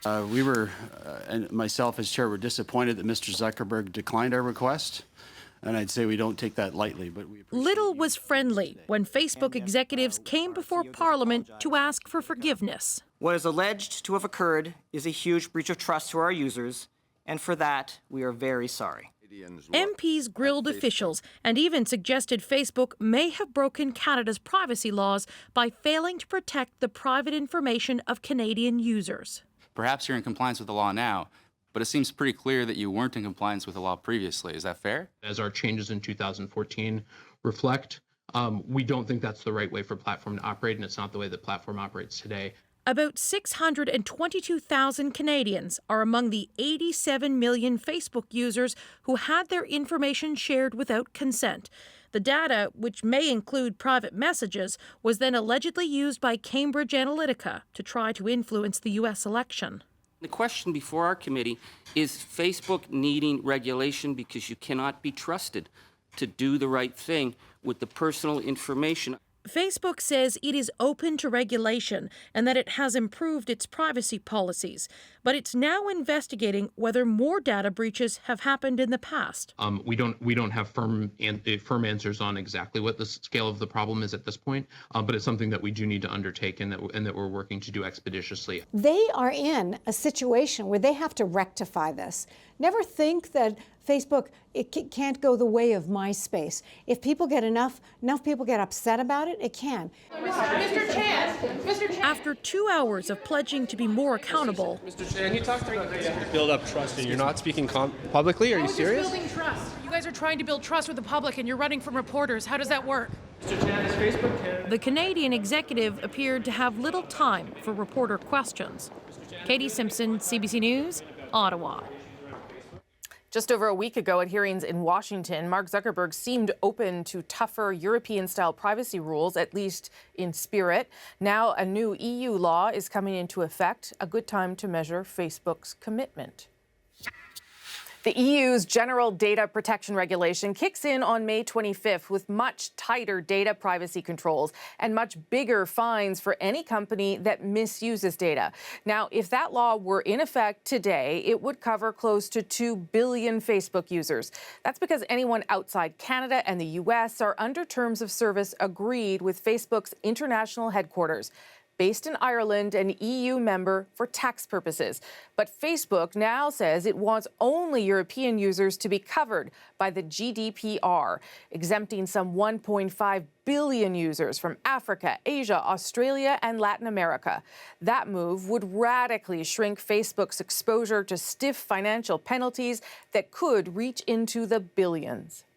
We were, and myself as chair, were disappointed that Mr. Zuckerberg declined our request. And I'd say we don't take that lightly, but we appreciate Little was friendly when Facebook executives came before Parliament to ask for forgiveness. What is alleged to have occurred is a huge breach of trust to our users, and for that, we are very sorry. MPs grilled officials and even suggested Facebook may have broken Canada's privacy laws by failing to protect the private information of Canadian users. Perhaps you're in compliance with the law now, but it seems pretty clear that you weren't in compliance with the law previously. Is that fair? As our changes in 2014 reflect, we don't think that's the right way for platform to operate, and it's not the way that platform operates today. About 622,000 Canadians are among the 87 million Facebook users who had their information shared without consent. The data, which may include private messages, was then allegedly used by Cambridge Analytica to try to influence the U.S. election. The question before our committee is Facebook needing regulation because you cannot be trusted to do the right thing with the personal information. Facebook says it is open to regulation and that it has improved its privacy policies, but it's now investigating whether more data breaches have happened in the past. We don't have firm answers on exactly what the scale of the problem is at this point, but it's something that we do need to undertake and that we're working to do expeditiously. They are in a situation where they have to rectify this. Never think that Facebook can't go the way of MySpace. If people get enough people get upset about it, it can. Mr. Chan. After 2 hours of pledging to be more accountable, Mr. Chan, you talked about build up trust, and you're not speaking publicly. Are you serious? Building trust. You guys are trying to build trust with the public, and you're running from reporters. How does that work? Mr. Chan, is Facebook Canada? the Canadian executive appeared to have little time for reporter questions. Katie Simpson, CBC News, Ottawa. Just over a week ago at hearings in Washington, Mark Zuckerberg seemed open to tougher European-style privacy rules, at least in spirit. Now a new EU law is coming into effect, a good time to measure Facebook's commitment. The EU's General Data Protection Regulation kicks in on May 25th with much tighter data privacy controls and much bigger fines for any company that misuses data. Now, if that law were in effect today, it would cover close to 2 billion Facebook users. That's because anyone outside Canada and the U.S. are under terms of service agreed with Facebook's international headquarters, based in Ireland, an EU member for tax purposes. But Facebook now says it wants only European users to be covered by the GDPR, exempting some 1.5 billion users from Africa, Asia, Australia, and Latin America. That move would radically shrink Facebook's exposure to stiff financial penalties that could reach into the billions.